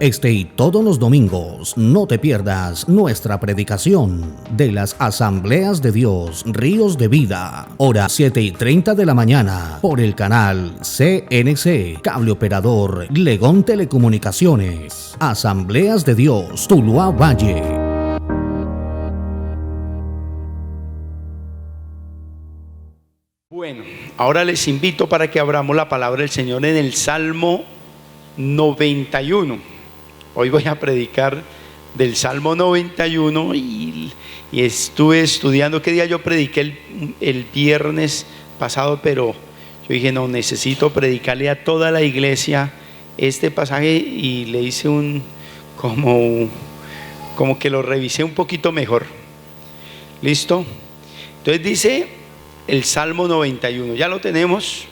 Este y todos los domingos no te pierdas nuestra predicación de las Asambleas de Dios, Ríos de Vida, hora 7:30 de la mañana, por el canal CNC, Cable Operador Legón Telecomunicaciones. Asambleas de Dios, Tuluá Valle. Bueno, ahora les invito para que abramos la palabra del Señor en el Salmo 91. Hoy voy a predicar del Salmo 91 y estuve estudiando. ¿Qué día yo prediqué? El viernes pasado, pero yo dije, no, necesito predicarle a toda la iglesia este pasaje, y le hice como que lo revisé un poquito mejor. ¿Listo? Entonces dice el Salmo 91, ¿ya lo tenemos?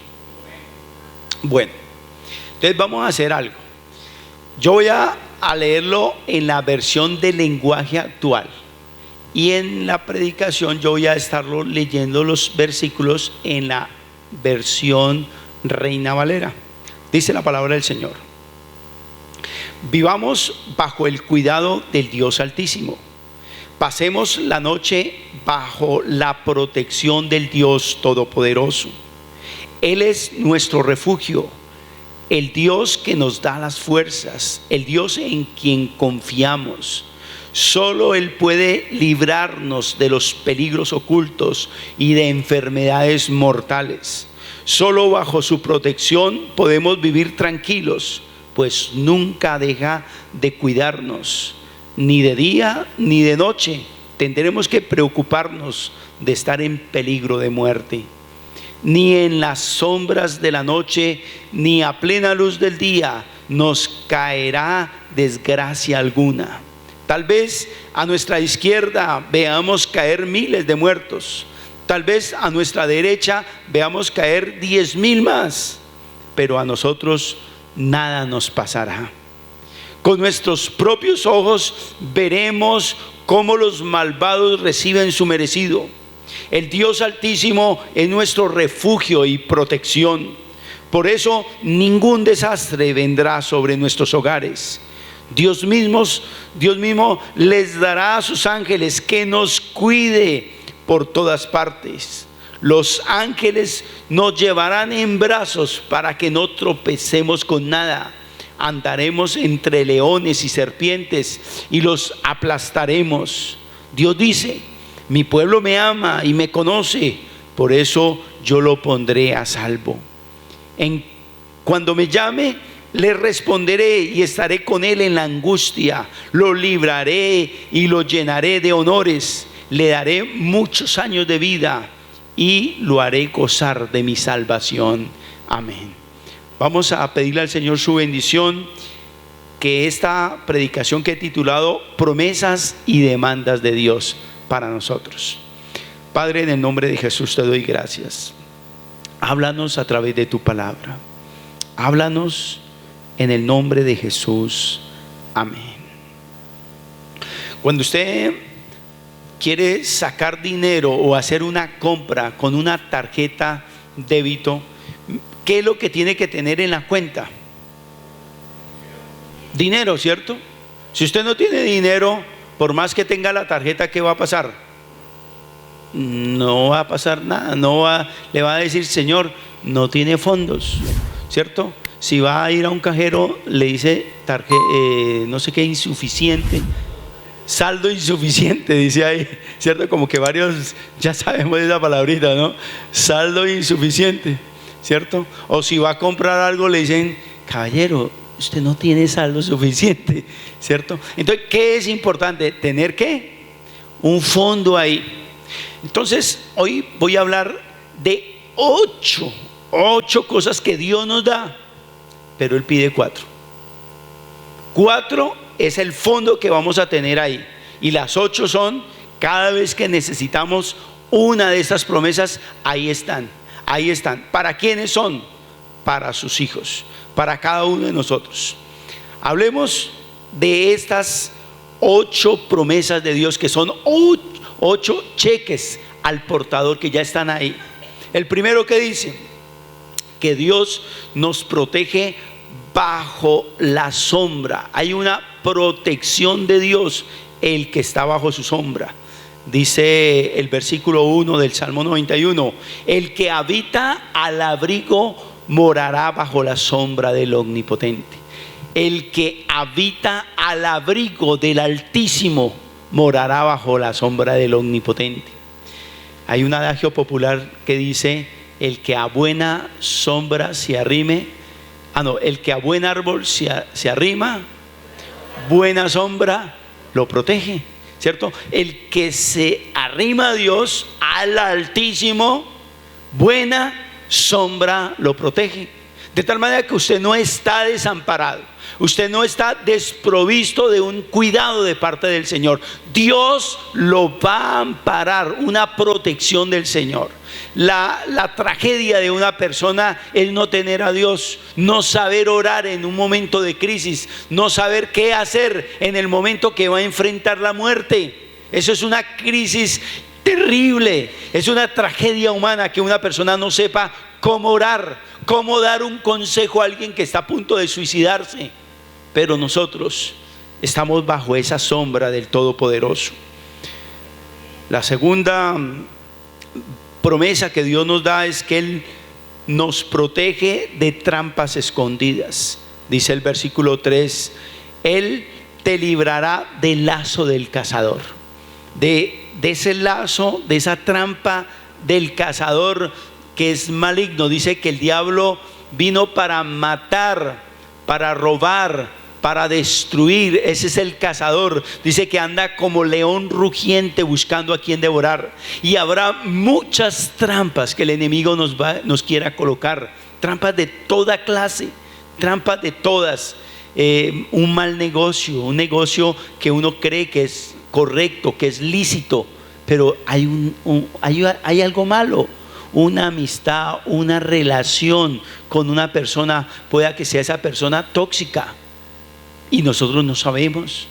Bueno, entonces vamos a hacer algo. Yo voy a leerlo en la versión del lenguaje actual, y en la predicación yo voy a estarlo leyendo los versículos en la versión Reina Valera. Dice la palabra del Señor: vivamos bajo el cuidado del Dios Altísimo. Pasemos la noche bajo la protección del Dios Todopoderoso. Él es nuestro refugio, el Dios que nos da las fuerzas, el Dios en quien confiamos. Solo Él puede librarnos de los peligros ocultos y de enfermedades mortales. Solo bajo su protección podemos vivir tranquilos, pues nunca deja de cuidarnos. Ni de día ni de noche tendremos que preocuparnos de estar en peligro de muerte. Ni en las sombras de la noche, ni a plena luz del día nos caerá desgracia alguna. Tal vez a nuestra izquierda veamos caer miles de muertos, tal vez a nuestra derecha veamos caer 10,000 más, pero a nosotros nada nos pasará. Con nuestros propios ojos veremos cómo los malvados reciben su merecido. El Dios Altísimo es nuestro refugio y protección. Por eso ningún desastre vendrá sobre nuestros hogares. Dios mismo les dará a sus ángeles que nos cuide por todas partes. Los ángeles nos llevarán en brazos para que no tropecemos con nada. Andaremos entre leones y serpientes y los aplastaremos. Dios dice: mi pueblo me ama y me conoce, por eso yo lo pondré a salvo. Cuando me llame, le responderé y estaré con él en la angustia. Lo libraré y lo llenaré de honores. Le daré muchos años de vida y lo haré gozar de mi salvación. Amén. Vamos a pedirle al Señor su bendición, que esta predicación que he titulado Promesas y Demandas de Dios para nosotros. Padre, en el nombre de Jesús te doy gracias. Háblanos a través de tu palabra. Háblanos en el nombre de Jesús. Amén. Cuando usted quiere sacar dinero o hacer una compra con una tarjeta débito, ¿qué es lo que tiene que tener en la cuenta? Dinero, ¿cierto? Si usted no tiene dinero, por más que tenga la tarjeta, ¿qué va a pasar? No va a pasar nada. Le va a decir: Señor, no tiene fondos, ¿cierto? Si va a ir a un cajero, le dice no sé qué, insuficiente, saldo insuficiente, dice ahí, ¿cierto? Como que varios ya sabemos esa palabrita, ¿no? Saldo insuficiente, ¿cierto? O si va a comprar algo, le dicen: caballero, usted no tiene saldo suficiente, ¿cierto? Entonces, ¿qué es importante? Tener ¿qué? Un fondo ahí. Entonces, hoy voy a hablar de ocho cosas que Dios nos da, pero Él pide 4. 4 es el fondo que vamos a tener ahí, y las 8 son cada vez que necesitamos una de estas promesas. Ahí están. ¿Para quiénes son? Para sus hijos, para cada uno de nosotros. Hablemos de estas 8 promesas de Dios, que son 8 cheques al portador que ya están ahí. El primero que dice: que Dios nos protege bajo la sombra. Hay una protección de Dios, el que está bajo su sombra. Dice el versículo 1 del Salmo 91: el que habita al abrigo morará bajo la sombra del Omnipotente. El que habita al abrigo del Altísimo morará bajo la sombra del Omnipotente. Hay un adagio popular que dice: el que a buena sombra se arrime, el que a buen árbol se arrima, buena sombra lo protege, ¿cierto? El que se arrima a Dios, al Altísimo, buena sombra lo protege. De tal manera que usted no está desamparado, usted no está desprovisto de un cuidado de parte del Señor. Dios lo va a amparar, una protección del Señor. La tragedia de una persona es no tener a Dios, no saber orar en un momento de crisis, no saber qué hacer en el momento que va a enfrentar la muerte. Eso es una crisis terrible, es una tragedia humana que una persona no sepa cómo orar, cómo dar un consejo a alguien que está a punto de suicidarse. Pero nosotros estamos bajo esa sombra del Todopoderoso. La segunda promesa que Dios nos da es que Él nos protege de trampas escondidas. Dice el versículo 3: Él te librará del lazo del cazador. De ese lazo, de esa trampa del cazador que es maligno. Dice que el diablo vino para matar, para robar, para destruir. Ese es el cazador. Dice que anda como león rugiente buscando a quien devorar. Y habrá muchas trampas que el enemigo nos quiera colocar. Trampas de toda clase, trampas de todas. Un mal negocio, un negocio que uno cree que es correcto, que es lícito, pero hay algo malo. Una amistad, una relación con una persona, pueda que sea esa persona tóxica y nosotros no sabemos.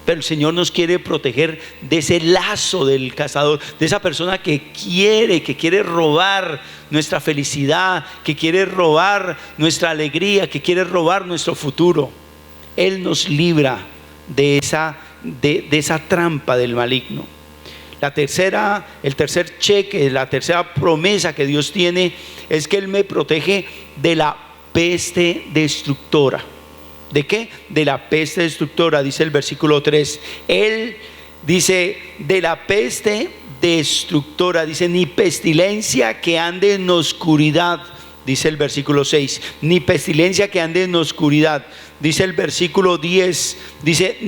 Pero el Señor nos quiere proteger de ese lazo del cazador, de esa persona que quiere robar nuestra felicidad, que quiere robar nuestra alegría, que quiere robar nuestro futuro. Él nos libra de esa trampa del maligno. El tercer cheque, la tercera promesa que Dios tiene es que Él me protege de la peste destructora. ¿De qué? De la peste destructora, dice el versículo 3. Él dice: de la peste destructora, dice, ni pestilencia que ande en oscuridad, dice el versículo 6, ni pestilencia que ande en oscuridad. Dice el versículo 10, dice,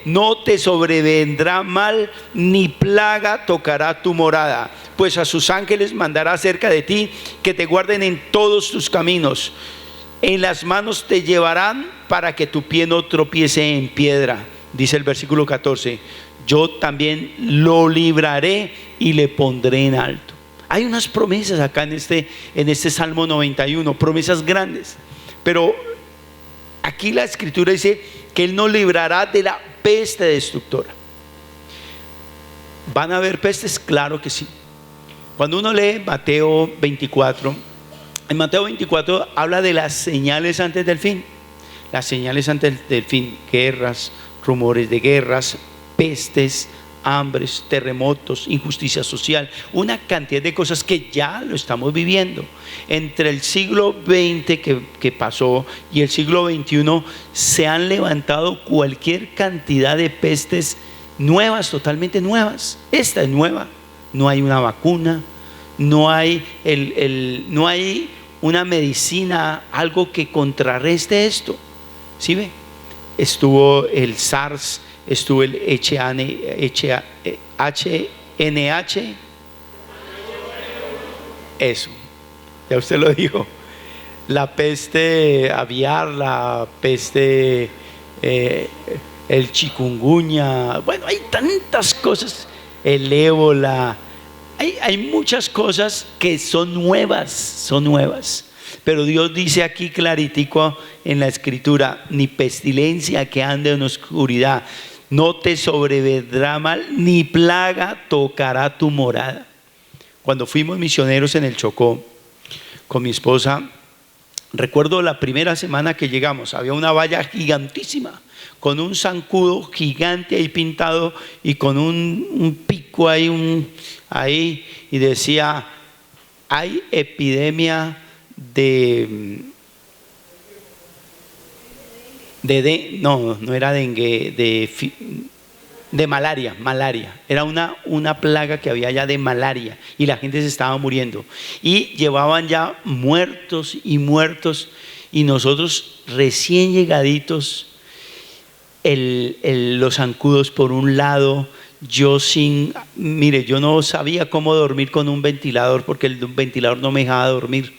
no te sobrevendrá mal, ni plaga tocará tu morada, pues a sus ángeles mandará cerca de ti, que te guarden en todos tus caminos. En las manos te llevarán para que tu pie no tropiece en piedra. Dice el versículo 14, yo también lo libraré y le pondré en alto. Hay unas promesas acá en este Salmo 91, promesas grandes. Pero aquí la Escritura dice que Él nos librará de la peste destructora. ¿Van a haber pestes? Claro que sí. Cuando uno lee Mateo 24, en Mateo 24 habla de las señales antes del fin. Las señales antes del fin: guerras, rumores de guerras, pestes, hambres, terremotos, injusticia social, una cantidad de cosas que ya lo estamos viviendo. Entre el siglo XX que pasó y el siglo XXI se han levantado cualquier cantidad de pestes nuevas, totalmente nuevas. Esta es nueva. No hay una vacuna, no hay no hay una medicina, algo que contrarreste esto. ¿Sí ve? Estuvo el SARS, estuvo el HNH, eso, ya usted lo dijo, la peste aviar, la peste, el chikungunya, bueno, hay tantas cosas, el ébola, hay muchas cosas que son nuevas. Pero Dios dice aquí claritico en la Escritura: ni pestilencia que ande en oscuridad, no te sobrevendrá mal, ni plaga tocará tu morada. Cuando fuimos misioneros en el Chocó con mi esposa, Recuerdo la primera semana que llegamos, había una valla gigantísima, con un zancudo gigante ahí pintado y con un pico ahí, y decía: hay epidemia no era dengue, de malaria. Era una plaga que había ya de malaria y la gente se estaba muriendo. Y llevaban ya muertos y nosotros recién llegaditos, los zancudos por un lado. Yo no sabía cómo dormir con un ventilador, porque el ventilador no me dejaba dormir.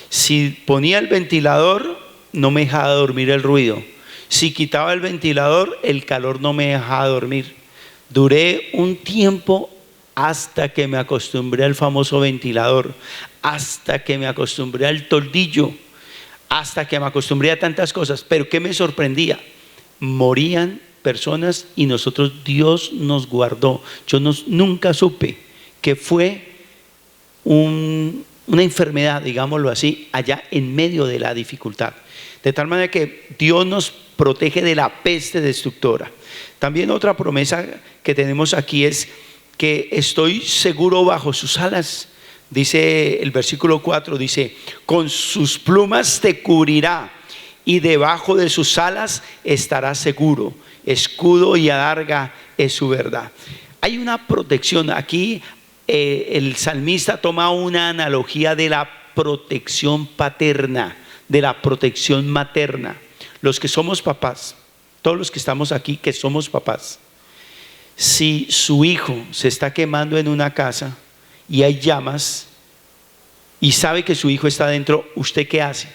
Si ponía el ventilador, no me dejaba dormir el ruido. Si quitaba el ventilador, el calor no me dejaba dormir. Duré un tiempo hasta que me acostumbré al famoso ventilador, hasta que me acostumbré al toldillo, hasta que me acostumbré a tantas cosas. Pero ¿qué me sorprendía? Morían personas y Dios nos guardó. Yo nunca supe que fue una enfermedad, digámoslo así, allá en medio de la dificultad. De tal manera que Dios nos protege de la peste destructora. También otra promesa que tenemos aquí es que estoy seguro bajo sus alas. Dice el versículo 4, dice: con sus plumas te cubrirá y debajo de sus alas estarás seguro. Escudo y adarga es su verdad. Hay una protección aquí. El salmista toma una analogía de la protección paterna, de la protección materna. Los que somos papás, todos los que estamos aquí que somos papás, si su hijo se está quemando en una casa y hay llamas y sabe que su hijo está dentro, ¿usted qué hace?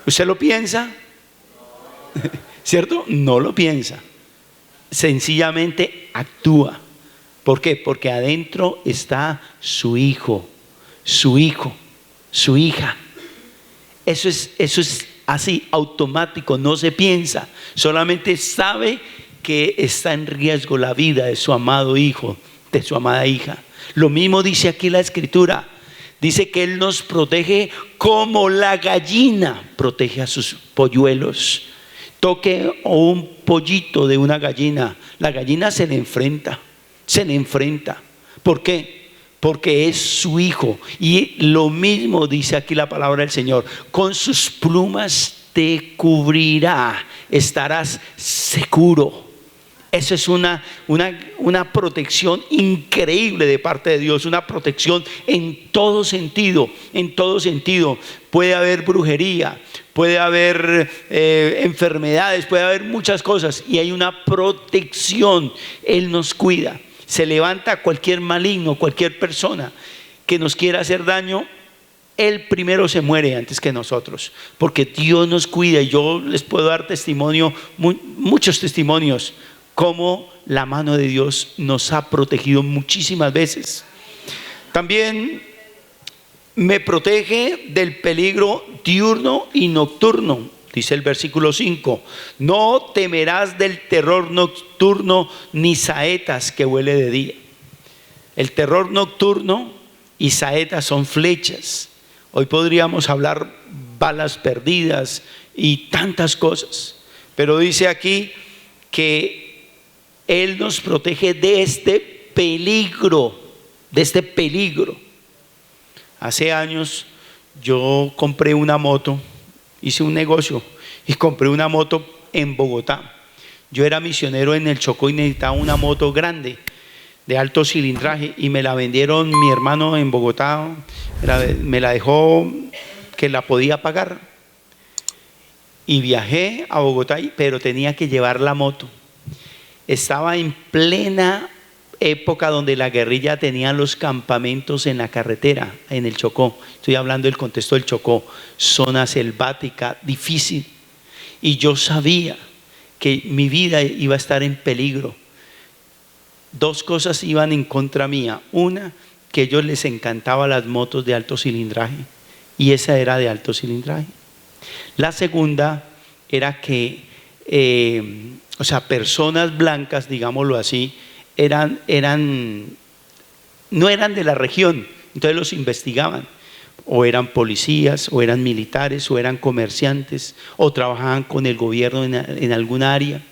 ¿Usted lo piensa? ¿Cierto? No lo piensa. Sencillamente actúa. ¿Por qué? Porque adentro está su hijo, su hija. Eso es así, automático, no se piensa. Solamente sabe que está en riesgo la vida de su amado hijo, de su amada hija. Lo mismo dice aquí la Escritura. Dice que Él nos protege como la gallina protege a sus polluelos. Toque un pollito de una gallina, la gallina se le enfrenta. ¿Por qué? Porque es su hijo. Y lo mismo dice aquí la palabra del Señor: con sus plumas te cubrirá, estarás seguro. Eso es una protección increíble de parte de Dios, una protección en todo sentido, Puede haber brujería, puede haber enfermedades, puede haber muchas cosas, y hay una protección. Él nos cuida. Se levanta cualquier maligno, cualquier persona que nos quiera hacer daño, Él primero se muere antes que nosotros, porque Dios nos cuida. Y yo les puedo dar testimonio, muchos testimonios, cómo la mano de Dios nos ha protegido muchísimas veces. También me protege del peligro diurno y nocturno. Dice el versículo 5: no temerás del terror nocturno, ni saetas que huele de día. El terror nocturno y saetas son flechas. Hoy podríamos hablar balas perdidas y tantas cosas, pero dice aquí que Él nos protege de este peligro, Hace años yo compré una moto, hice un negocio y compré una moto en Bogotá. Yo era misionero en el Chocó y necesitaba una moto grande, de alto cilindraje, y me la vendieron mi hermano en Bogotá. Me la dejó que la podía pagar, y viajé a Bogotá, pero tenía que llevar la moto. Estaba en plena época donde la guerrilla tenía los campamentos en la carretera, en el Chocó. Estoy hablando del contexto del Chocó, zona selvática, difícil. Y yo sabía que mi vida iba a estar en peligro. Dos cosas iban en contra mía. Una, que a ellos les encantaban las motos de alto cilindraje, y esa era de alto cilindraje. La segunda era que personas blancas, digámoslo así, no eran de la región, entonces los investigaban. o eran policías, o eran militares, o eran comerciantes, o trabajaban con el gobierno en alguna área,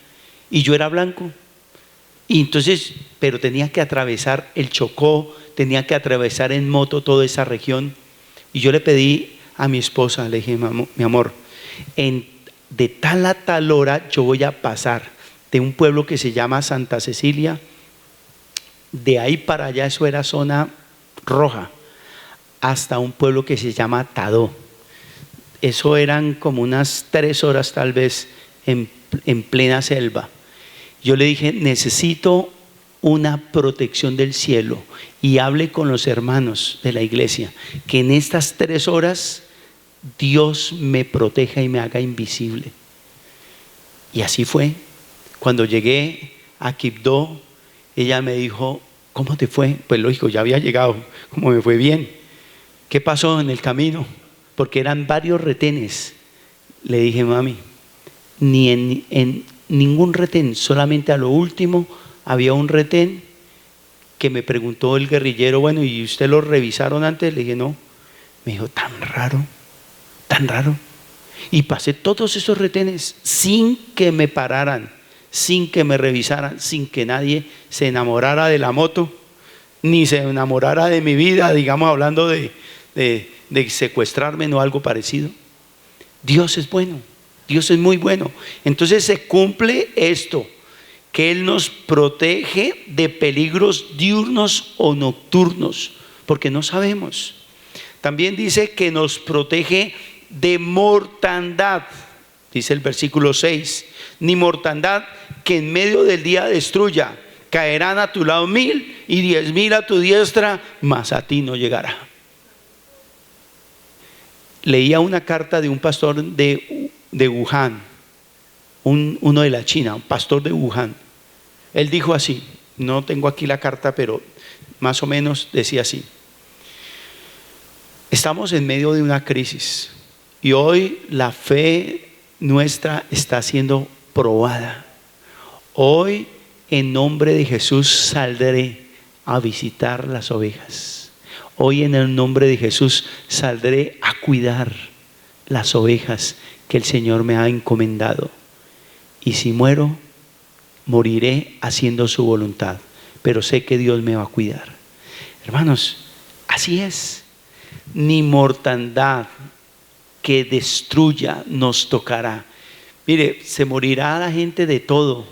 y yo era blanco. Y entonces, pero tenía que atravesar el Chocó, tenía que atravesar en moto toda esa región. Y yo le pedí a mi esposa, le dije, mi amor, de tal a tal hora yo voy a pasar de un pueblo que se llama Santa Cecilia, de ahí para allá, eso era zona roja, hasta un pueblo que se llama Tadó. Eso eran como unas 3 horas tal vez en plena selva. Yo le dije, necesito una protección del cielo, y hable con los hermanos de la iglesia, que en estas 3 horas Dios me proteja y me haga invisible. Y así fue. Cuando llegué a Quibdó, ella me dijo, ¿cómo te fue? Pues lógico, ya había llegado, ¿cómo me fue? Bien. ¿Qué pasó en el camino? Porque eran varios retenes. Le dije, mami, ni en ningún retén, solamente a lo último había un retén que me preguntó el guerrillero, bueno, ¿y usted lo revisaron antes? Le dije, no. Me dijo, tan raro, tan raro. Y pasé todos esos retenes sin que me pararan, sin que me revisaran, sin que nadie se enamorara de la moto, ni se enamorara de mi vida, digamos, hablando de secuestrarme, no algo parecido. Dios es bueno, Dios es muy bueno. Entonces se cumple esto, que Él nos protege de peligros diurnos o nocturnos, porque no sabemos. También dice que nos protege de mortandad, dice el versículo 6, ni mortandad que en medio del día destruya, caerán a tu lado 1000 y 10,000 a tu diestra, mas a ti no llegará. Leía una carta de un pastor de Wuhan, uno de la China, un pastor de Wuhan. Él dijo así, no tengo aquí la carta, pero más o menos decía así: estamos en medio de una crisis y hoy la fe nuestra está siendo probada. Hoy, en nombre de Jesús, saldré a visitar las ovejas. Hoy, en el nombre de Jesús, saldré a cuidar las ovejas que el Señor me ha encomendado. Y si muero, moriré haciendo su voluntad, pero sé que Dios me va a cuidar. Hermanos, así es. Ni mortandad que destruya nos tocará. Mire, se morirá la gente de todo.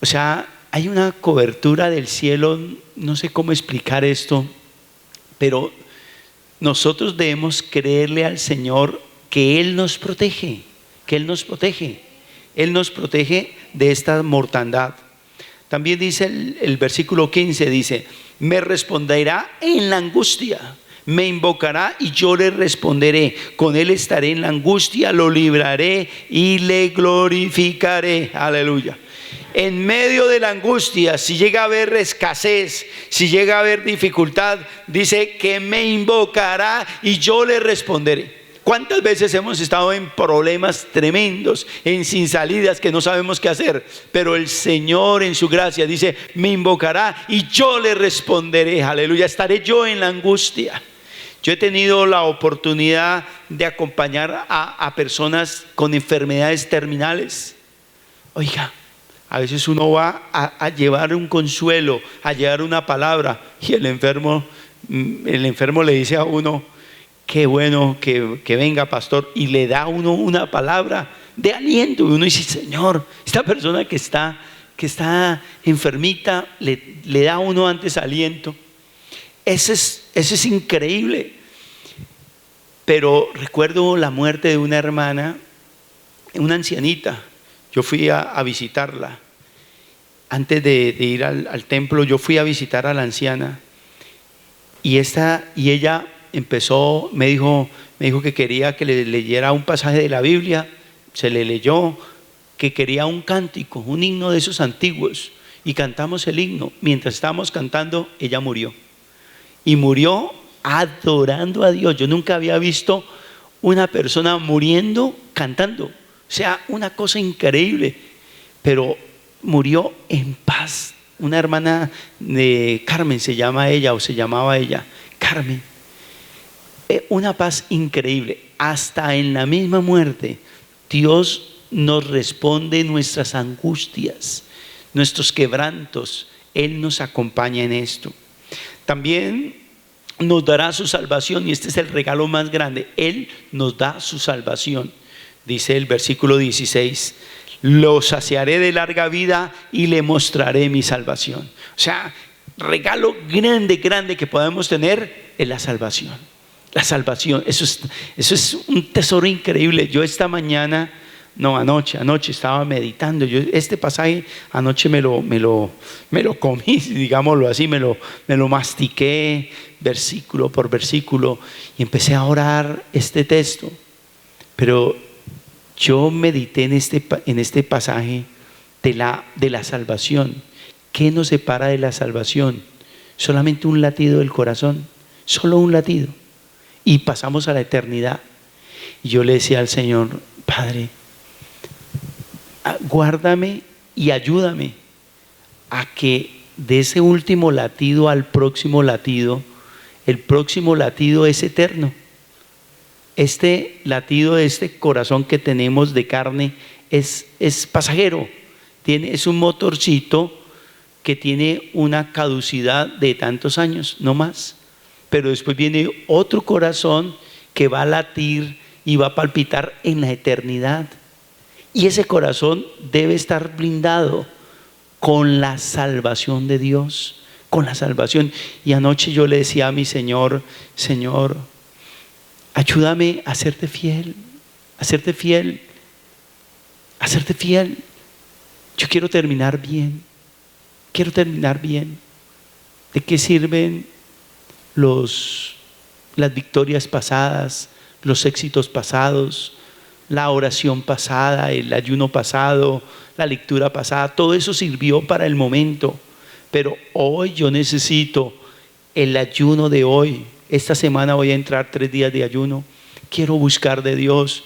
O sea, hay una cobertura del cielo, no sé cómo explicar esto, pero nosotros debemos creerle al Señor que Él nos protege, que Él nos protege. Él nos protege de esta mortandad. También dice el versículo 15, dice, me responderá en la angustia, me invocará y yo le responderé, con Él estaré en la angustia, lo libraré y le glorificaré. Aleluya. En medio de la angustia, si llega a haber escasez, si llega a haber dificultad, dice que me invocará y yo le responderé. ¿Cuántas veces hemos estado en problemas tremendos, en sin salidas que no sabemos qué hacer? Pero el Señor en su gracia dice, me invocará y yo le responderé. Aleluya, estaré yo en la angustia. Yo he tenido la oportunidad de acompañar a personas con enfermedades terminales. Oiga, a veces uno va a llevar un consuelo, a llevar una palabra, y el enfermo le dice a uno, qué bueno que venga, pastor, y le da a uno una palabra de aliento, y uno dice, Señor, esta persona que está enfermita, le da a uno antes aliento. Ese es increíble. Pero recuerdo la muerte de una hermana, una ancianita. Yo fui a visitarla. Antes de ir al templo, yo fui a visitar a la anciana. Y ella empezó, me dijo que quería que le leyera un pasaje de la Biblia. Se le leyó, que quería un cántico, un himno de esos antiguos. Y cantamos el himno. Mientras estábamos cantando, ella murió. Y murió adorando a Dios. Yo nunca había visto una persona muriendo cantando. O sea, una cosa increíble. Pero murió en paz. Una hermana de Carmen se llama ella, o se llamaba ella, Carmen. Una paz increíble. Hasta en la misma muerte, Dios nos responde nuestras angustias, nuestros quebrantos. Él nos acompaña en esto. También nos dará su salvación, y este es el regalo más grande. Él nos da su salvación. Dice el versículo 16: lo saciaré de larga vida y le mostraré mi salvación. O sea, regalo grande, grande que podemos tener es la salvación. La salvación, eso es un tesoro increíble. Yo esta mañana, no, anoche estaba meditando. Yo este pasaje anoche me lo comí, digámoslo así, me lo mastiqué versículo por versículo y empecé a orar este texto. Pero yo medité en este pasaje de la salvación. ¿Qué nos separa de la salvación? Solamente un latido del corazón, solo un latido, y pasamos a la eternidad. Y yo le decía al Señor: Padre, guárdame y ayúdame a que de ese último latido al próximo latido, el próximo latido es eterno. Este latido de este corazón que tenemos de carne es pasajero, es un motorcito que tiene una caducidad de tantos años, no más. Pero después viene otro corazón que va a latir y va a palpitar en la eternidad. Y ese corazón debe estar blindado con la salvación de Dios, con la salvación. Y anoche yo le decía a mi Señor: Señor, ayúdame a serte fiel, a serte fiel, a serte fiel. Yo quiero terminar bien, quiero terminar bien. ¿De qué sirven las victorias pasadas, los éxitos pasados, la oración pasada, el ayuno pasado, la lectura pasada? Todo eso sirvió para el momento, pero hoy yo necesito el ayuno de hoy. Esta semana voy a entrar 3 días de ayuno. Quiero buscar de Dios.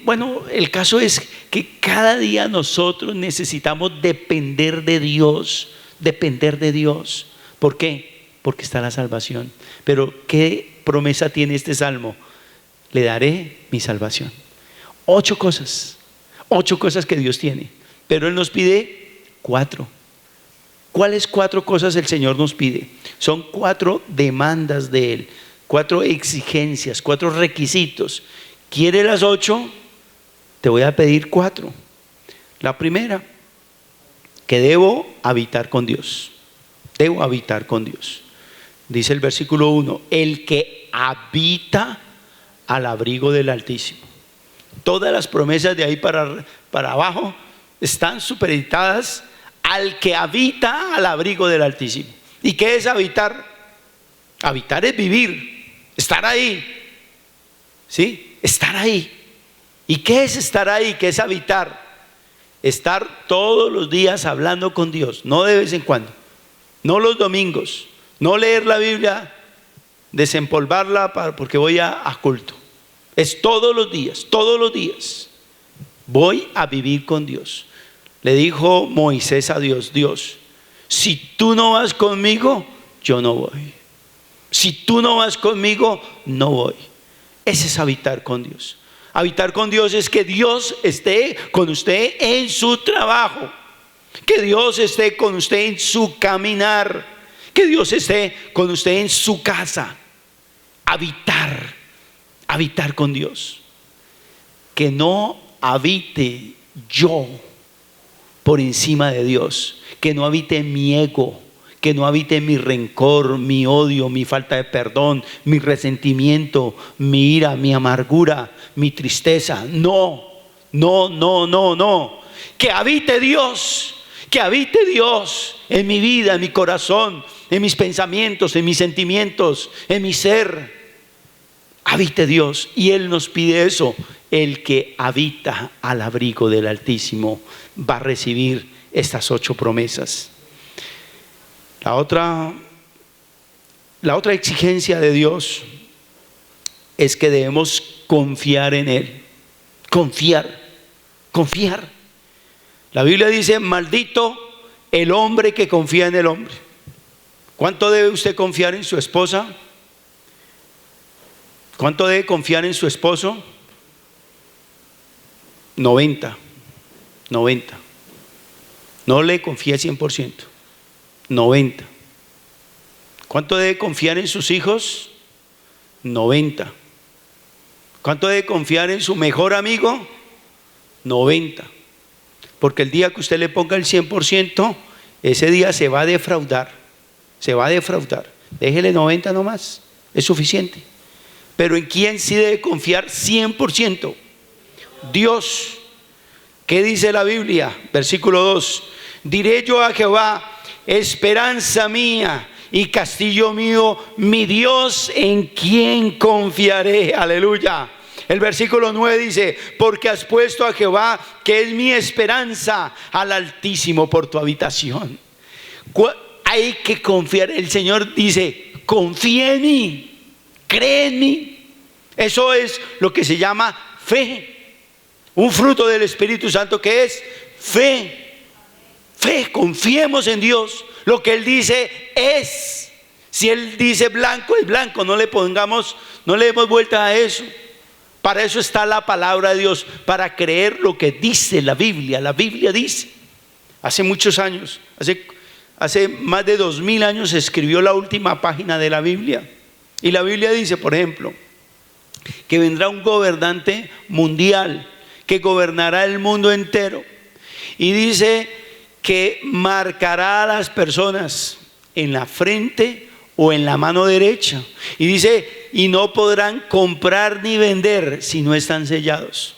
Bueno, el caso es que cada día nosotros necesitamos depender de Dios, depender de Dios. ¿Por qué? Porque está la salvación. Pero ¿qué promesa tiene este salmo? Le daré mi salvación. 8 cosas que Dios tiene, pero Él nos pide 4. ¿Cuáles 4 cosas el Señor nos pide? Son 4 demandas de Él, 4 exigencias, 4 requisitos. ¿Quiere las 8? Te voy a pedir 4. La primera, que debo habitar con Dios. Debo habitar con Dios. Dice el versículo 1: el que habita al abrigo del Altísimo. Todas las promesas de ahí para abajo están supeditadas al que habita al abrigo del Altísimo. ¿Y qué es habitar? Habitar es vivir, estar ahí. ¿Sí? Estar ahí. ¿Y qué es estar ahí? ¿Qué es habitar? Estar todos los días hablando con Dios, no de vez en cuando, no los domingos, no leer la Biblia, desempolvarla porque voy a culto. Es todos los días, todos los días. Voy a vivir con Dios. Le dijo Moisés a Dios: Dios, si tú no vas conmigo, yo no voy. Si tú no vas conmigo, no voy. Ese es habitar con Dios. Habitar con Dios es que Dios esté con usted en su trabajo, que Dios esté con usted en su caminar, que Dios esté con usted en su casa. Habitar con Dios. Que no habite yo por encima de Dios, que no habite mi ego, que no habite mi rencor, mi odio, mi falta de perdón, mi resentimiento, mi ira, mi amargura, mi tristeza. No. Que habite Dios en mi vida, en mi corazón, en mis pensamientos, en mis sentimientos, en mi ser. Habite Dios, y Él nos pide eso. El que habita al abrigo del Altísimo va a recibir estas 8 promesas. La otra exigencia de Dios es que debemos confiar en Él. Confiar. La Biblia dice: maldito el hombre que confía en el hombre. ¿Cuánto debe usted confiar en su esposa? ¿Cuánto debe confiar en su esposo? 90. No le confía 100%. 90. ¿Cuánto debe confiar en sus hijos? 90. ¿Cuánto debe confiar en su mejor amigo? 90. Porque el día que usted le ponga el 100%, ese día se va a defraudar. Se va a defraudar. Déjele 90 nomás. Es suficiente. Pero ¿en quién sí debe confiar 100%? Dios. ¿Qué dice la Biblia? Versículo 2. Diré yo a Jehová, esperanza mía y castillo mío, mi Dios, en quien confiaré. Aleluya. El versículo 9 dice, porque has puesto a Jehová, que es mi esperanza, al Altísimo por tu habitación. Hay que confiar. El Señor dice, confía en mí, cree en mí. Eso es lo que se llama fe. Un fruto del Espíritu Santo que es fe. Fe, confiemos en Dios. Lo que Él dice es. Si Él dice blanco, es blanco. No le demos vuelta a eso. Para eso está la palabra de Dios, para creer lo que dice la Biblia. La Biblia dice. Hace muchos años, hace más de 2000 años se escribió la última página de la Biblia. Y la Biblia dice, por ejemplo, que vendrá un gobernante mundial que gobernará el mundo entero. Y dice que marcará a las personas en la frente o en la mano derecha. Y dice, y no podrán comprar ni vender si no están sellados.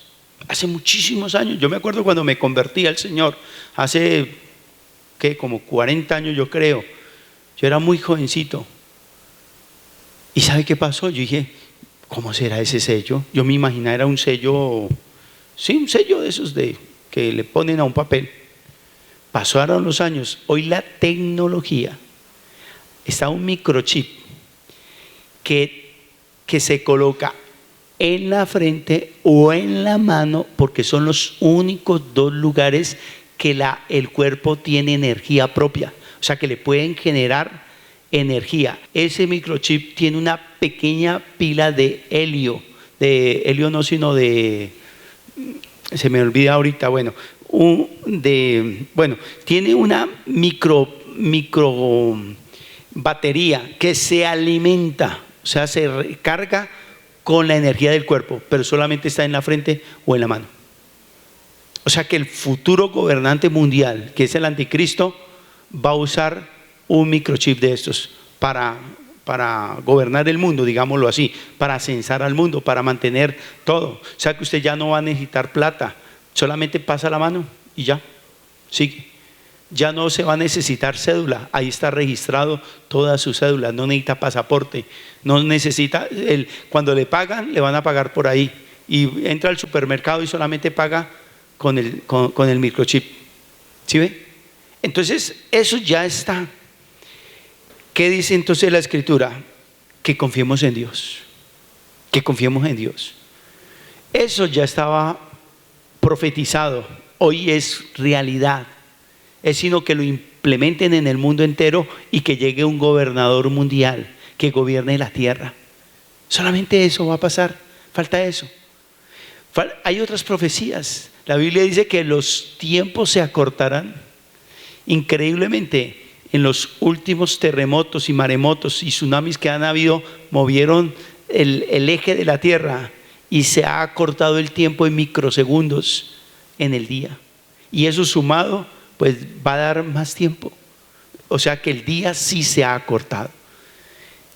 Hace muchísimos años, yo me acuerdo cuando me convertí al Señor, hace, como 40 años yo creo. Yo era muy jovencito. ¿Y sabe qué pasó? Yo dije, ¿cómo será ese sello? Yo me imaginaba era un sello, sí, un sello de esos que le ponen a un papel. Pasaron los años, hoy la tecnología, está un microchip que se coloca en la frente o en la mano, porque son los únicos dos lugares que el cuerpo tiene energía propia, o sea que le pueden generar energía. Ese microchip tiene una pequeña pila de helio no, sino se me olvida ahorita, tiene una micro batería que se alimenta, o sea, se recarga con la energía del cuerpo, pero solamente está en la frente o en la mano. O sea que el futuro gobernante mundial, que es el anticristo, va a usar un microchip de estos para gobernar el mundo, digámoslo así, para censar al mundo, para mantener todo. O sea que usted ya no va a necesitar plata, solamente pasa la mano y ya, sigue. Ya no se va a necesitar cédula, ahí está registrado toda su cédula, no necesita pasaporte, no necesita, cuando le pagan, le van a pagar por ahí. Y entra al supermercado y solamente paga con el microchip. ¿Sí ve? Entonces, eso ya está. ¿Qué dice entonces la Escritura? Que confiemos en Dios. Que confiemos en Dios. Eso ya estaba profetizado, hoy es realidad. Es sino que lo implementen en el mundo entero y que llegue un gobernador mundial que gobierne la tierra. Solamente eso va a pasar. Falta eso. Hay otras profecías. La Biblia dice que los tiempos se acortarán. Increíblemente, en los últimos terremotos y maremotos y tsunamis que han habido, movieron el eje de la tierra y se ha acortado el tiempo en microsegundos en el día. Y eso sumado, pues va a dar más tiempo. O sea que el día sí se ha acortado.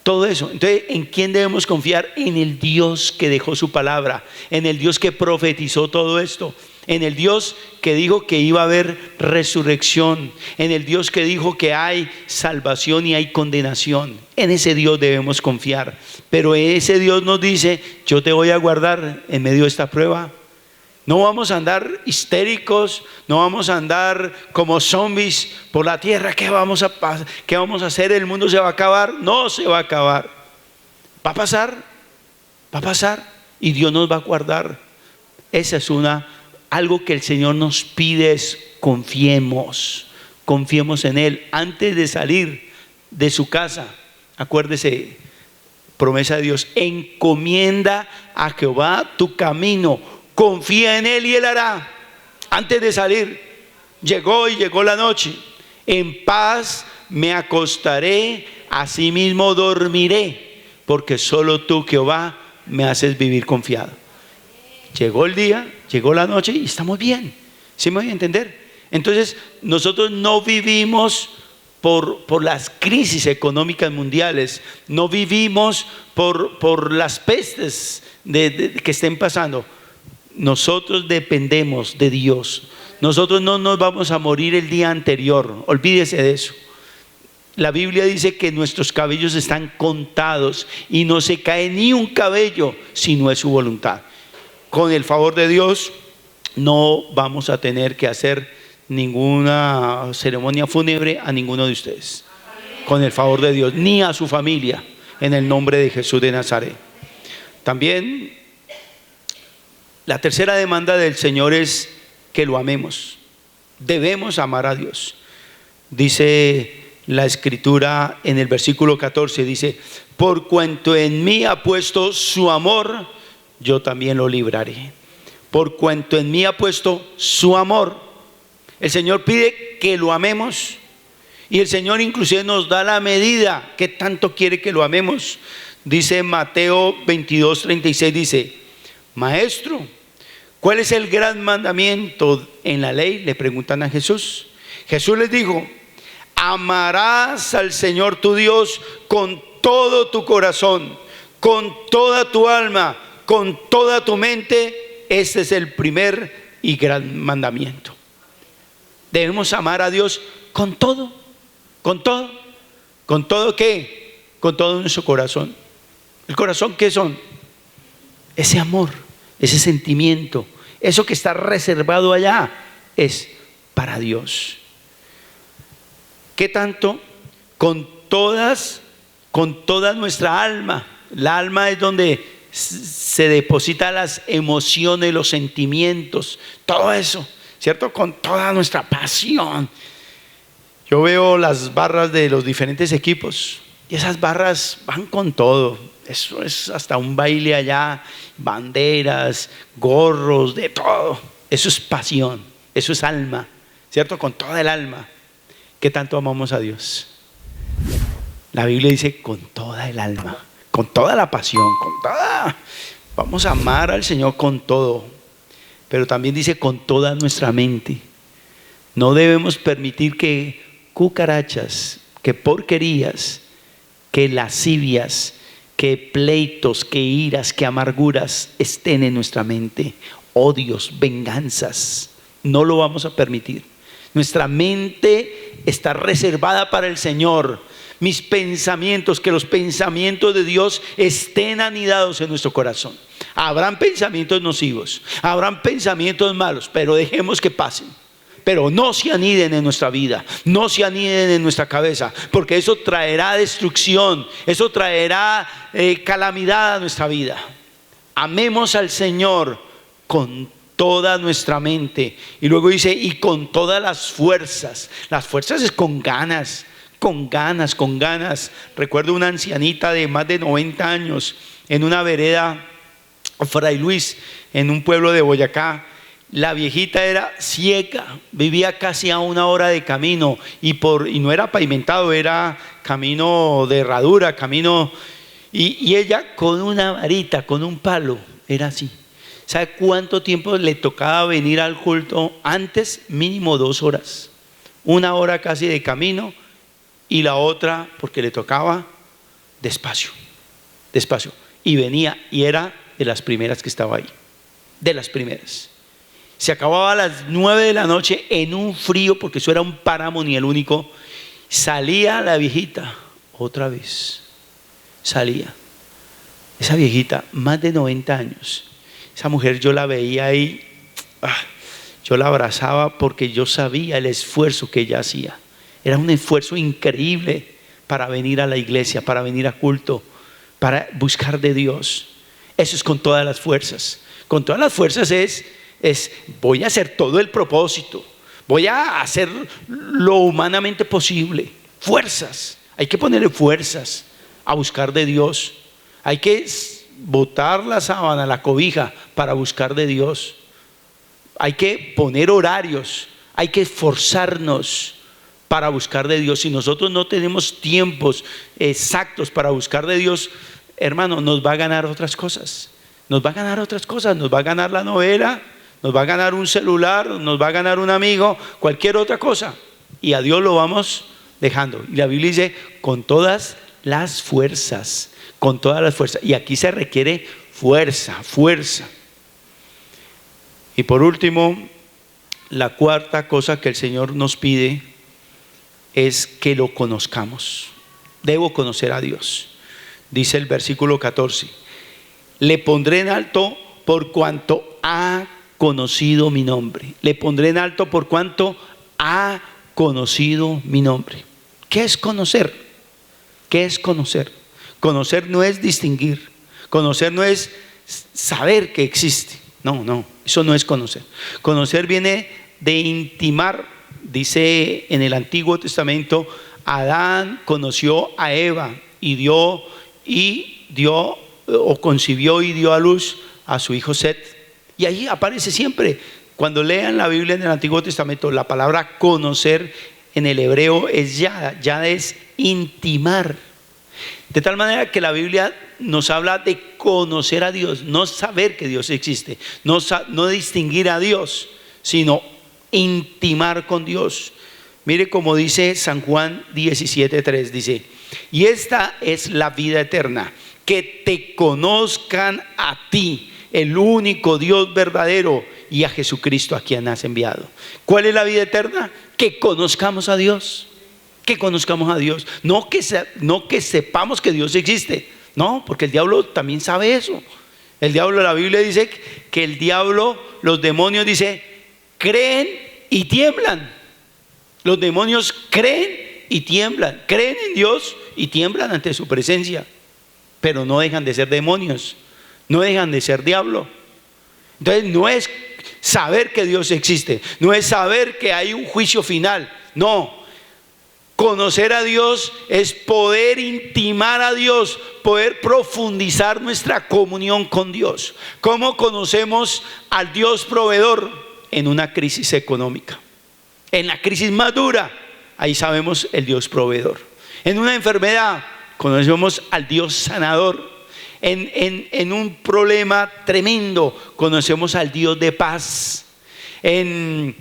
Todo eso. Entonces, ¿en quién debemos confiar? En el Dios que dejó su palabra, en el Dios que profetizó todo esto, en el Dios que dijo que iba a haber resurrección, en el Dios que dijo que hay salvación y hay condenación. En ese Dios debemos confiar. Pero ese Dios nos dice, yo te voy a guardar en medio de esta prueba. No vamos a andar histéricos, no vamos a andar como zombies por la tierra. ¿Qué vamos a hacer? ¿El mundo se va a acabar? No se va a acabar. Va a pasar y Dios nos va a guardar. Esa es algo que el Señor nos pide, es confiemos en Él. Antes de salir de su casa, acuérdese, Promesa de Dios: encomienda a Jehová tu camino, confía en Él y Él hará. Antes de salir, llegó la noche. En paz me acostaré, asimismo dormiré, porque solo tú, Jehová, me haces vivir confiado. Llegó el día, llegó la noche y estamos bien. ¿Sí me voy a entender? Entonces nosotros no vivimos por las crisis económicas mundiales, no vivimos por las pestes que estén pasando. Nosotros dependemos de Dios. Nosotros no nos vamos a morir el día anterior, olvídese de eso. La Biblia dice que nuestros cabellos están contados y no se cae ni un cabello si no es su voluntad. Con el favor de Dios no vamos a tener que hacer ninguna ceremonia fúnebre a ninguno de ustedes. Con el favor de Dios, ni a su familia, en el nombre de Jesús de Nazaret. También la tercera demanda del Señor es que lo amemos. Debemos amar a Dios. Dice la Escritura en el versículo 14, dice: por cuanto en mí ha puesto su amor, yo también lo libraré. Por cuanto en mí ha puesto su amor. El Señor pide que lo amemos, y el Señor inclusive nos da la medida que tanto quiere que lo amemos. Dice Mateo 22:36, dice: maestro, ¿cuál es el gran mandamiento en la ley? Le preguntan a Jesús. Jesús les dijo: amarás al Señor tu Dios con todo tu corazón, con toda tu alma, con toda tu mente. Este es el primer y gran mandamiento. Debemos amar a Dios con todo. ¿Con todo? ¿Con todo qué? Con todo nuestro corazón. ¿El corazón qué son? Ese amor, ese sentimiento, eso que está reservado allá es para Dios. ¿Qué tanto? Con toda nuestra alma. La alma es donde se depositan las emociones, los sentimientos, todo eso, ¿cierto? Con toda nuestra pasión. Yo veo las barras de los diferentes equipos y esas barras van con todo. Eso es hasta un baile allá, banderas, gorros, de todo. Eso es pasión, eso es alma, ¿cierto? Con toda el alma. ¿Qué tanto amamos a Dios? La Biblia dice con toda el alma, con toda la pasión, con toda. Vamos a amar al Señor con todo, pero también dice con toda nuestra mente. No debemos permitir que cucarachas, que porquerías, que lascivias, que pleitos, que iras, que amarguras estén en nuestra mente. Odios, venganzas, no lo vamos a permitir. Nuestra mente está reservada para el Señor. Mis pensamientos, que los pensamientos de Dios estén anidados en nuestro corazón. Habrán pensamientos nocivos, habrán pensamientos malos, pero dejemos que pasen. Pero no se aniden en nuestra vida, no se aniden en nuestra cabeza, porque eso traerá destrucción, eso traerá calamidad a nuestra vida. Amemos al Señor con toda nuestra mente. Y luego dice, y con todas las fuerzas. Las fuerzas es con ganas, con ganas, con ganas. Recuerdo una ancianita de más de 90 años en una vereda, Fray Luis, en un pueblo de Boyacá. La viejita era ciega, vivía casi a 1 hora de camino y no era pavimentado, era camino de herradura, camino. Y ella con una varita, con un palo, era así. ¿Sabe cuánto tiempo le tocaba venir al culto? Antes, mínimo 2 horas. 1 hora casi de camino y la otra porque le tocaba despacio, despacio. Y venía y era de las primeras que estaba ahí, de las primeras. Se acababa a las 9 de la noche en un frío, porque eso era un páramo, ni el único. Salía la viejita, otra vez, salía. Esa viejita, más de 90 años. Esa mujer yo la veía ahí, yo la abrazaba porque yo sabía el esfuerzo que ella hacía. Era un esfuerzo increíble para venir a la iglesia, para venir a culto, para buscar de Dios. Eso es con todas las fuerzas. Con todas las fuerzas es voy a hacer todo el propósito, voy a hacer lo humanamente posible. Fuerzas, hay que ponerle fuerzas a buscar de Dios. Hay que botar la sábana, la cobija, para buscar de Dios. Hay que poner horarios, hay que esforzarnos para buscar de Dios. Si nosotros no tenemos tiempos exactos para buscar de Dios, hermano, nos va a ganar otras cosas. Nos va a ganar otras cosas, nos va a ganar la novela, nos va a ganar un celular, nos va a ganar un amigo, cualquier otra cosa. Y a Dios lo vamos dejando. Y la Biblia dice, con todas las fuerzas, con todas las fuerzas. Y aquí se requiere fuerza, fuerza. Y por último, la cuarta cosa que el Señor nos pide es que lo conozcamos. Debo conocer a Dios. Dice el versículo 14, le pondré en alto por cuanto ha conocido mi nombre. Le pondré en alto por cuanto ha conocido mi nombre. ¿Qué es conocer? ¿Qué es conocer? Conocer no es distinguir. Conocer no es saber que existe. No, eso no es conocer. Conocer viene de intimar. Dice en el Antiguo Testamento, Adán conoció a Eva y concibió y dio a luz a su hijo Set. Y ahí aparece siempre, cuando lean la Biblia en el Antiguo Testamento, la palabra conocer en el hebreo es ya es intimar. De tal manera que la Biblia nos habla de conocer a Dios, no saber que Dios existe, no distinguir a Dios, sino intimar con Dios. Mire como dice San Juan 17:3, dice, y esta es la vida eterna, que te conozcan a ti, el único Dios verdadero, y a Jesucristo a quien has enviado. ¿Cuál es la vida eterna? Que conozcamos a Dios. Que conozcamos a Dios. No que sepamos que Dios existe. No, porque el diablo también sabe eso. El diablo, la Biblia dice que el diablo, los demonios, dice, creen y tiemblan. Los demonios creen y tiemblan. Creen en Dios y tiemblan ante su presencia. Pero no dejan de ser demonios. No dejan de ser diablo. Entonces no es saber que Dios existe. No es saber que hay un juicio final. No. Conocer a Dios es poder intimar a Dios, poder profundizar nuestra comunión con Dios. ¿Cómo conocemos al Dios proveedor? En una crisis económica. En la crisis más dura, ahí sabemos el Dios proveedor. En una enfermedad, conocemos al Dios sanador. En un problema tremendo, conocemos al Dios de paz. En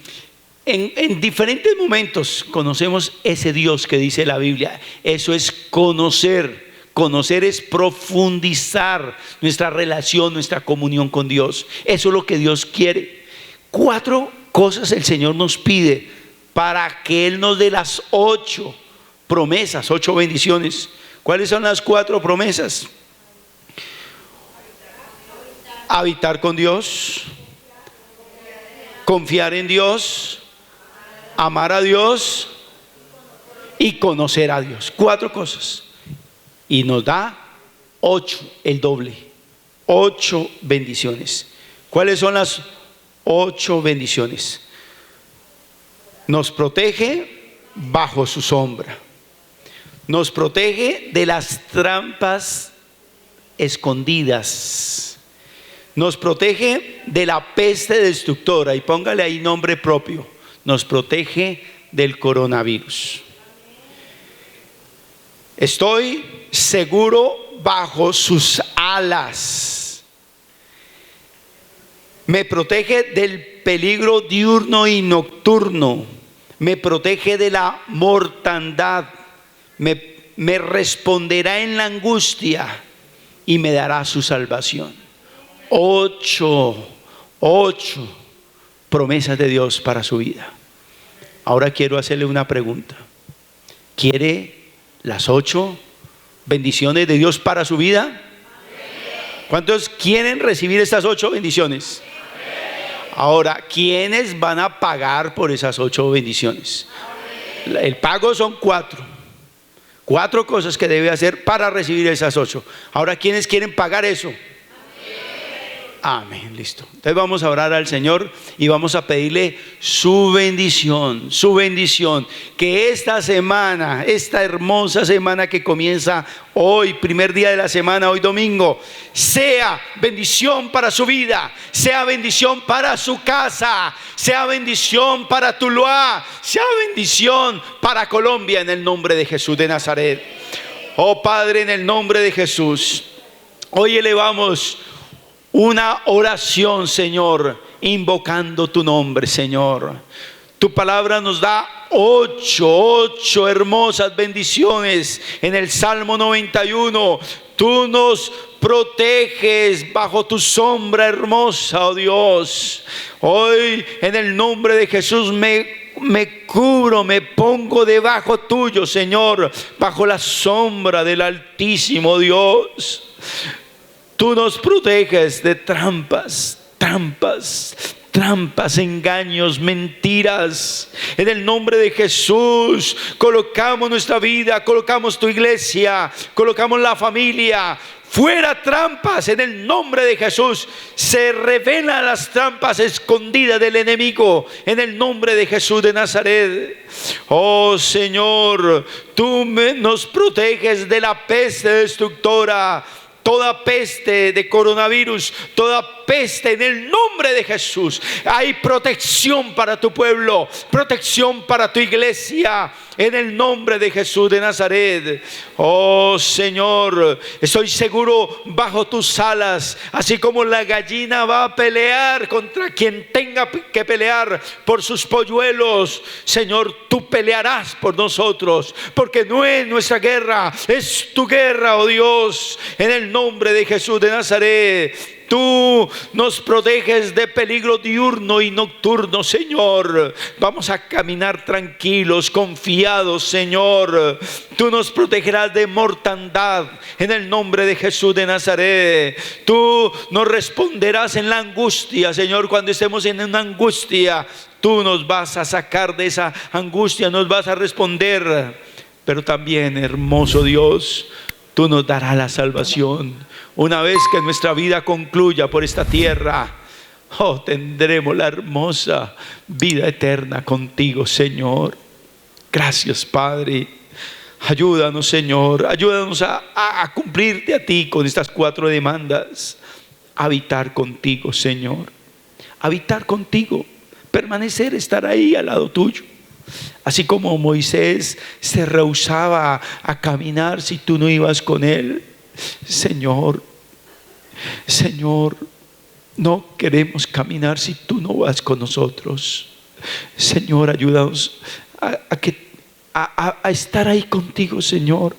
diferentes momentos conocemos ese Dios que dice la Biblia. Eso es conocer. Conocer es profundizar nuestra relación, nuestra comunión con Dios. Eso es lo que Dios quiere. 4 cosas el Señor nos pide para que Él nos dé las 8 promesas, 8 bendiciones. ¿Cuáles son las 4 promesas? Habitar con Dios, confiar en Dios, amar a Dios y conocer a Dios. 4 cosas. Y nos da 8, el doble. 8 bendiciones. ¿Cuáles son las 8 bendiciones? Nos protege bajo su sombra. Nos protege de las trampas escondidas. Nos protege de la peste destructora. Y póngale ahí nombre propio. Nos protege del coronavirus. Estoy seguro bajo sus alas. Me protege del peligro diurno y nocturno. Me protege de la mortandad. Me responderá en la angustia y me dará su salvación. 8 promesas de Dios para su vida. Ahora quiero hacerle una pregunta. ¿Quiere las 8 bendiciones de Dios para su vida? ¿Cuántos quieren recibir estas 8 bendiciones? Ahora, ¿quiénes van a pagar por esas 8 bendiciones? El pago son 4 cosas que debe hacer para recibir esas 8. Ahora, ¿quiénes quieren pagar eso? Amén, listo. Entonces vamos a orar al Señor y vamos a pedirle su bendición, su bendición. Que esta semana, esta hermosa semana que comienza hoy, primer día de la semana, hoy domingo, sea bendición para su vida, sea bendición para su casa, sea bendición para Tuluá, sea bendición para Colombia, en el nombre de Jesús de Nazaret. Oh Padre, en el nombre de Jesús, hoy elevamos una oración, Señor, invocando tu nombre, Señor. Tu palabra nos da ocho hermosas bendiciones. En el Salmo 91, tú nos proteges bajo tu sombra hermosa, oh Dios. Hoy, en el nombre de Jesús, me cubro, me pongo debajo tuyo, Señor, bajo la sombra del Altísimo Dios. Tú nos proteges de trampas, engaños, mentiras. En el nombre de Jesús colocamos nuestra vida, colocamos tu iglesia, colocamos la familia. Fuera trampas, en el nombre de Jesús. Se revelan las trampas escondidas del enemigo, en el nombre de Jesús de Nazaret. Oh Señor, tú nos proteges de la peste destructora. Toda peste de coronavirus, toda peste, en el nombre de Jesús. Hay protección para tu pueblo, protección para tu iglesia, en el nombre de Jesús de Nazaret. Oh Señor, estoy seguro bajo tus alas. Así como la gallina va a pelear contra quien tenga que pelear por sus polluelos, Señor, tú pelearás por nosotros, porque no es nuestra guerra, es tu guerra, oh Dios, en el nombre de Jesús de Nazaret. Tú nos proteges de peligro diurno y nocturno, Señor. Vamos a caminar tranquilos, confiados, Señor. Tú nos protegerás de mortandad, en el nombre de Jesús de Nazaret. Tú nos responderás en la angustia, Señor. Cuando estemos en una angustia, tú nos vas a sacar de esa angustia, nos vas a responder. Pero también, hermoso Dios, tú nos darás la salvación. Una vez que nuestra vida concluya por esta tierra, tendremos la hermosa vida eterna contigo, Señor. Gracias, Padre. Ayúdanos, Señor. Ayúdanos a cumplirte a ti con estas 4 demandas. Habitar contigo, Señor. Habitar contigo. Permanecer, estar ahí al lado tuyo. Así como Moisés se rehusaba a caminar si tú no ibas con él. Señor, no queremos caminar si tú no vas con nosotros. Señor, ayúdanos a estar ahí contigo, Señor.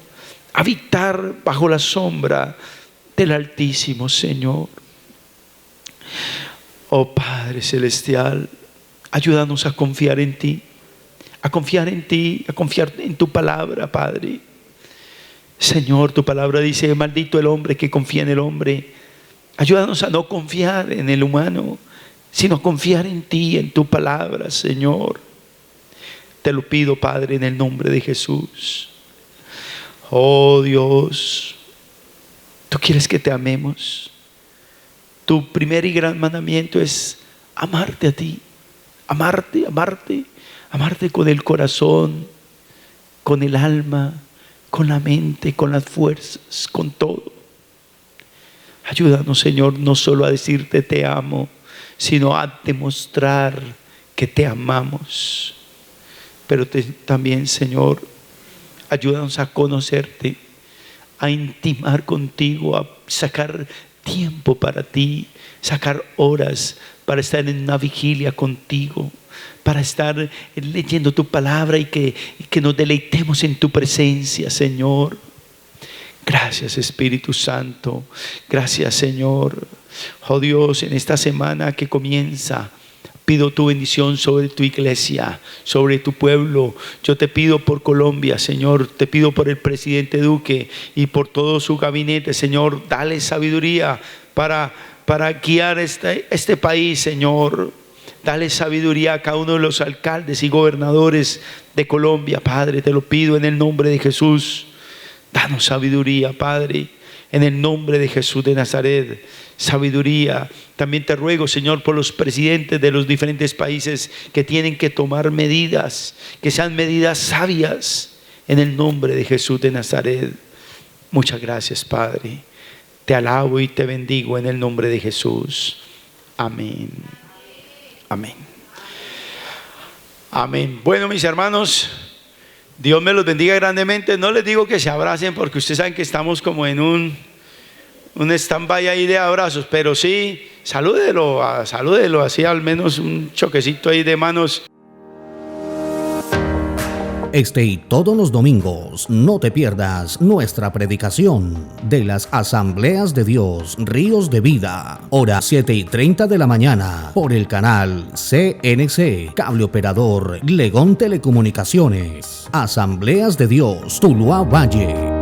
Habitar bajo la sombra del Altísimo, Señor. Oh Padre Celestial, ayúdanos a confiar en ti. A confiar en ti, a confiar en tu palabra, Padre. Señor, tu palabra dice: maldito el hombre que confía en el hombre. Ayúdanos a no confiar en el humano, sino confiar en ti, en tu palabra, Señor. Te lo pido, Padre, en el nombre de Jesús. Oh Dios, tú quieres que te amemos. Tu primer y gran mandamiento es amarte a ti. Amarte con el corazón, con el alma, con la mente, con las fuerzas, con todo. Ayúdanos, Señor, no solo a decirte te amo, sino a demostrar que te amamos. Pero también, Señor, ayúdanos a conocerte, a intimar contigo, a sacar tiempo para ti, sacar horas para estar en una vigilia contigo, para estar leyendo tu palabra y que nos deleitemos en tu presencia, Señor. Gracias, Espíritu Santo. Gracias, Señor. Oh Dios, en esta semana que comienza, pido tu bendición sobre tu iglesia, sobre tu pueblo. Yo te pido por Colombia, Señor. Te pido por el presidente Duque y por todo su gabinete, Señor. Dale sabiduría para guiar este país, Señor. Dale sabiduría a cada uno de los alcaldes y gobernadores de Colombia, Padre. Te lo pido en el nombre de Jesús. Danos sabiduría, Padre, en el nombre de Jesús de Nazaret. Sabiduría. También te ruego, Señor, por los presidentes de los diferentes países que tienen que tomar medidas, que sean medidas sabias, en el nombre de Jesús de Nazaret. Muchas gracias, Padre. Te alabo y te bendigo en el nombre de Jesús. Amén. Amén. Amén. Bueno, mis hermanos, Dios me los bendiga grandemente. No les digo que se abracen porque ustedes saben que estamos como en un stand-by ahí de abrazos, pero sí, salúdelo así, al menos un choquecito ahí de manos. Este y todos los domingos no te pierdas nuestra predicación de las Asambleas de Dios, Ríos de Vida, hora 7:30 de la mañana, por el canal CNC, Cable Operador Legón Telecomunicaciones. Asambleas de Dios, Tuluá Valle.